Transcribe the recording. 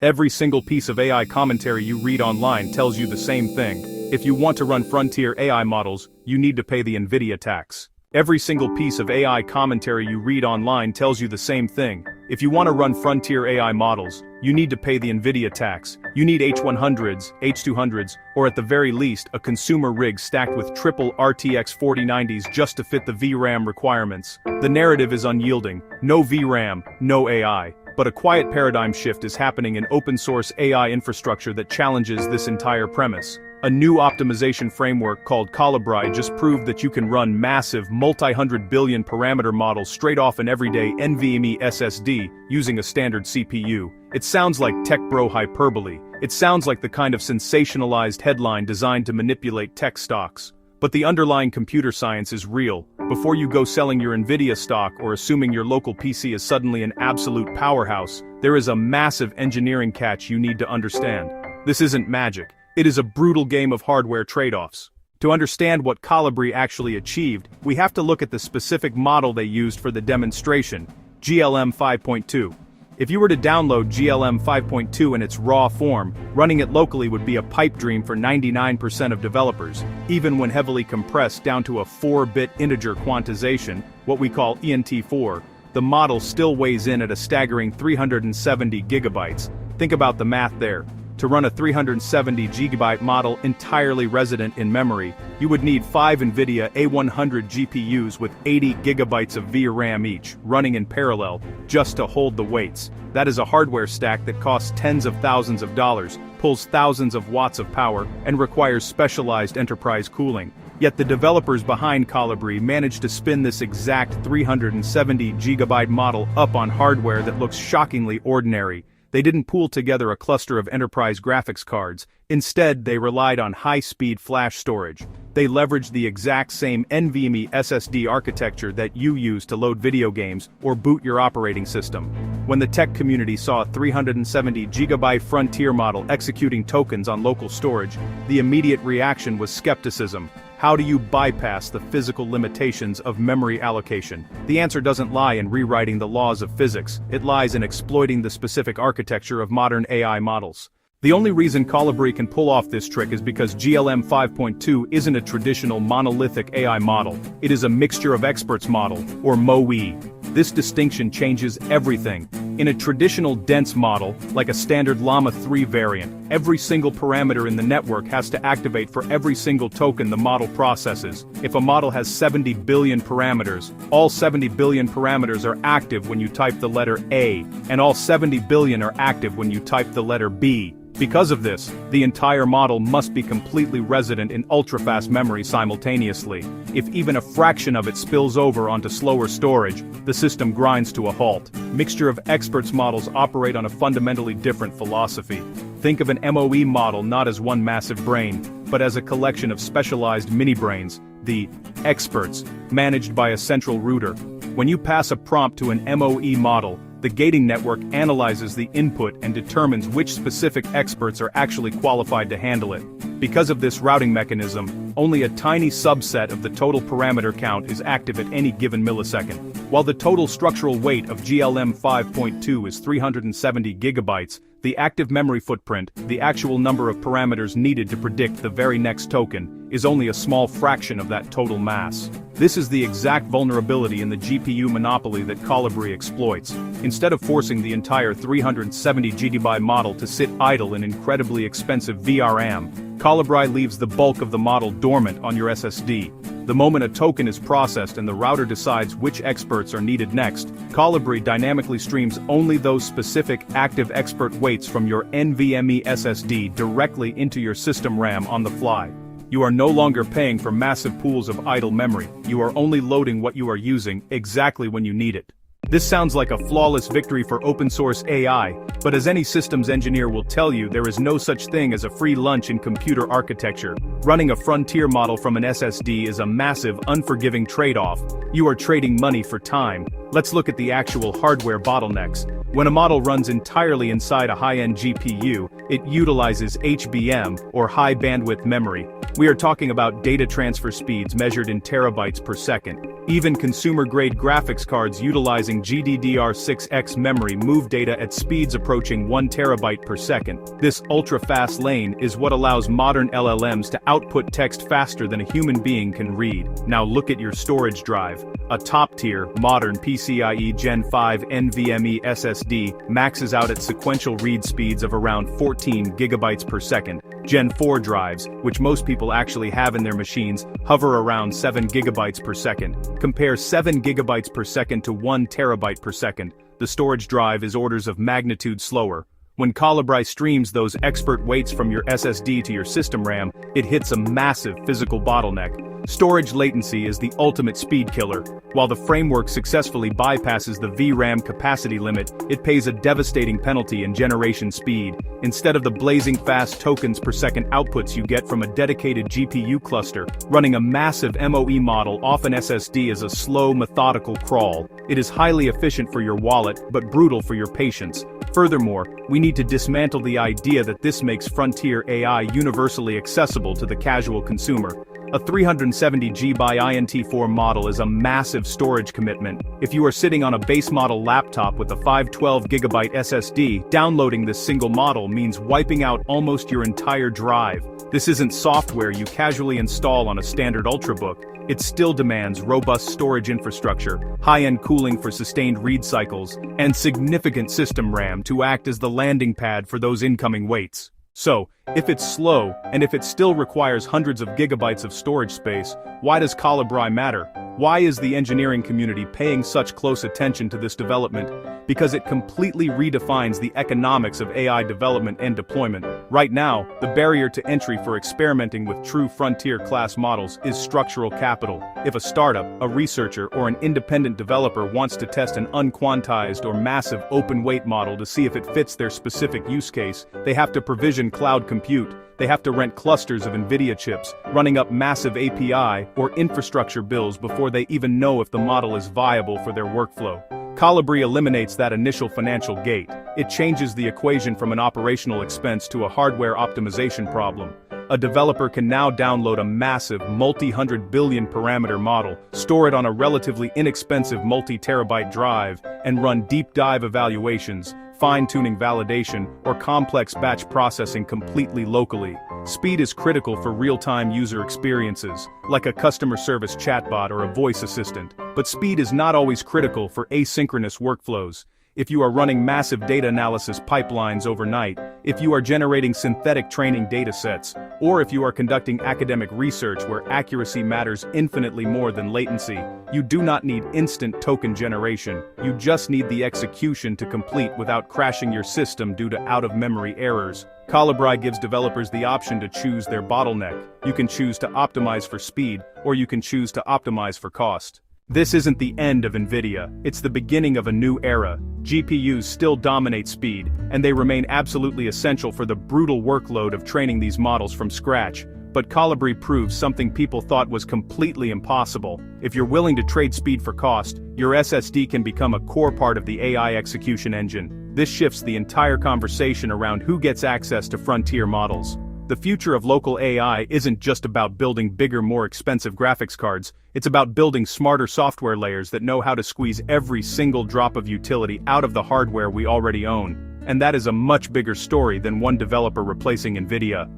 Every single piece of AI commentary you read online tells you the same thing. If you want to run frontier AI models, you need to pay the NVIDIA tax. Every single piece of AI commentary you read online tells you the same thing. If you want to run frontier AI models, you need to pay the NVIDIA tax. You need H100s, H200s, or at the very least, a consumer rig stacked with triple RTX 4090s just to fit the VRAM requirements. The narrative is unyielding. No VRAM, no AI. But a quiet paradigm shift is happening in open-source AI infrastructure that challenges this entire premise. A new optimization framework called Colibri just proved that you can run massive, multi-hundred billion parameter models straight off an everyday NVMe SSD using a standard CPU. It sounds like tech bro hyperbole. It sounds like the kind of sensationalized headline designed to manipulate tech stocks. But the underlying computer science is real. Before you go selling your NVIDIA stock or assuming your local PC is suddenly an absolute powerhouse, there is a massive engineering catch you need to understand. This isn't magic. It is a brutal game of hardware trade-offs. To understand what Colibri actually achieved, we have to look at the specific model they used for the demonstration, GLM 5.2. If you were to download GLM 5.2 in its raw form, running it locally would be a pipe dream for 99% of developers. Even when heavily compressed down to a 4-bit integer quantization, what we call ENT4, the model still weighs in at a staggering 370 gigabytes. Think about the math there. To run a 370 gigabyte model entirely resident in memory, you would need 5 NVIDIA A100 GPUs with 80 gigabytes of VRAM each, running in parallel, just to hold the weights. That is a hardware stack that costs tens of thousands of dollars, pulls thousands of watts of power, and requires specialized enterprise cooling. Yet the developers behind Colibri managed to spin this exact 370 gigabyte model up on hardware that looks shockingly ordinary. They didn't pool together a cluster of enterprise graphics cards. Instead, they relied on high-speed flash storage. They leveraged the exact same NVMe SSD architecture that you use to load video games or boot your operating system. When the tech community saw a 370 gigabyte frontier model executing tokens on local storage, the immediate reaction was skepticism. How do you bypass the physical limitations of memory allocation? The answer doesn't lie in rewriting the laws of physics, it lies in exploiting the specific architecture of modern AI models. The only reason Colibri can pull off this trick is because GLM 5.2 isn't a traditional monolithic AI model. It is a mixture of experts model, or MOE. This distinction changes everything. In a traditional dense model, like a standard Llama 3 variant, every single parameter in the network has to activate for every single token the model processes. If a model has 70 billion parameters, all 70 billion parameters are active when you type the letter A, and all 70 billion are active when you type the letter B. Because of this, the entire model must be completely resident in ultra-fast memory simultaneously. If even a fraction of it spills over onto slower storage, the system grinds to a halt. Mixture of experts models operate on a fundamentally different philosophy. Think of an MOE model not as one massive brain, but as a collection of specialized mini-brains, the experts, managed by a central router. When you pass a prompt to an MOE model, the gating network analyzes the input and determines which specific experts are actually qualified to handle it. Because of this routing mechanism, only a tiny subset of the total parameter count is active at any given millisecond. While the total structural weight of GLM 5.2 is 370 gigabytes, the active memory footprint, the actual number of parameters needed to predict the very next token, is only a small fraction of that total mass. This is the exact vulnerability in the GPU monopoly that Colibri exploits. Instead of forcing the entire 370 gigabyte model to sit idle in incredibly expensive VRAM, Colibri leaves the bulk of the model dormant on your SSD. The moment a token is processed and the router decides which experts are needed next, Colibri dynamically streams only those specific active expert weights from your NVMe SSD directly into your system RAM on the fly. You are no longer paying for massive pools of idle memory, you are only loading what you are using exactly when you need it. This sounds like a flawless victory for open-source AI, but as any systems engineer will tell you, there is no such thing as a free lunch in computer architecture. Running a frontier model from an SSD is a massive, unforgiving trade-off. You are trading money for time. Let's look at the actual hardware bottlenecks. When a model runs entirely inside a high-end GPU, it utilizes HBM, or high bandwidth memory. We are talking about data transfer speeds measured in terabytes per second. Even consumer-grade graphics cards utilizing GDDR6X memory move data at speeds approaching 1 terabyte per second. This ultra-fast lane is what allows modern LLMs to output text faster than a human being can read. Now look at your storage drive. A top-tier, modern PCIe Gen 5 NVMe SSD maxes out at sequential read speeds of around 14 gigabytes per second. Gen 4 drives, which most people actually have in their machines, hover around 7 gigabytes per second. Compare 7 gigabytes per second to 1 terabyte per second. The storage drive is orders of magnitude slower. When Colibri streams those expert weights from your SSD to your system RAM, it hits a massive physical bottleneck. Storage latency is the ultimate speed killer. While the framework successfully bypasses the VRAM capacity limit, it pays a devastating penalty in generation speed. Instead of the blazing fast tokens per second outputs you get from a dedicated GPU cluster, running a massive MOE model off an SSD is a slow, methodical crawl. It is highly efficient for your wallet, but brutal for your patience. Furthermore, we need to dismantle the idea that this makes frontier AI universally accessible to the casual consumer. A 370GB by INT4 model is a massive storage commitment. If you are sitting on a base model laptop with a 512GB SSD, downloading this single model means wiping out almost your entire drive. This isn't software you casually install on a standard Ultrabook. It still demands robust storage infrastructure, high-end cooling for sustained read cycles, and significant system RAM to act as the landing pad for those incoming weights. So, if it's slow, and if it still requires hundreds of gigabytes of storage space, why does Colibri matter? Why is the engineering community paying such close attention to this development? Because it completely redefines the economics of AI development and deployment. Right now, the barrier to entry for experimenting with true frontier-class models is structural capital. If a startup, a researcher, or an independent developer wants to test an unquantized or massive open-weight model to see if it fits their specific use case, they have to provision cloud compute. They have to rent clusters of NVIDIA chips, running up massive API or infrastructure bills before they even know if the model is viable for their workflow. Colibri eliminates that initial financial gate. It changes the equation from an operational expense to a hardware optimization problem. A developer can now download a massive multi-hundred billion parameter model, store it on a relatively inexpensive multi-terabyte drive, and run deep dive evaluations, fine-tuning validation, or complex batch processing completely locally. Speed is critical for real-time user experiences, like a customer service chatbot or a voice assistant. But speed is not always critical for asynchronous workflows. If you are running massive data analysis pipelines overnight, if you are generating synthetic training datasets, or if you are conducting academic research where accuracy matters infinitely more than latency, you do not need instant token generation. You just need the execution to complete without crashing your system due to out-of-memory errors. Colibri gives developers the option to choose their bottleneck. You can choose to optimize for speed, or you can choose to optimize for cost. This isn't the end of NVIDIA, it's the beginning of a new era. GPUs still dominate speed, and they remain absolutely essential for the brutal workload of training these models from scratch. But Colibri proves something people thought was completely impossible. If you're willing to trade speed for cost, your SSD can become a core part of the AI execution engine. This shifts the entire conversation around who gets access to frontier models. The future of local AI isn't just about building bigger, more expensive graphics cards, it's about building smarter software layers that know how to squeeze every single drop of utility out of the hardware we already own. And that is a much bigger story than one developer replacing NVIDIA.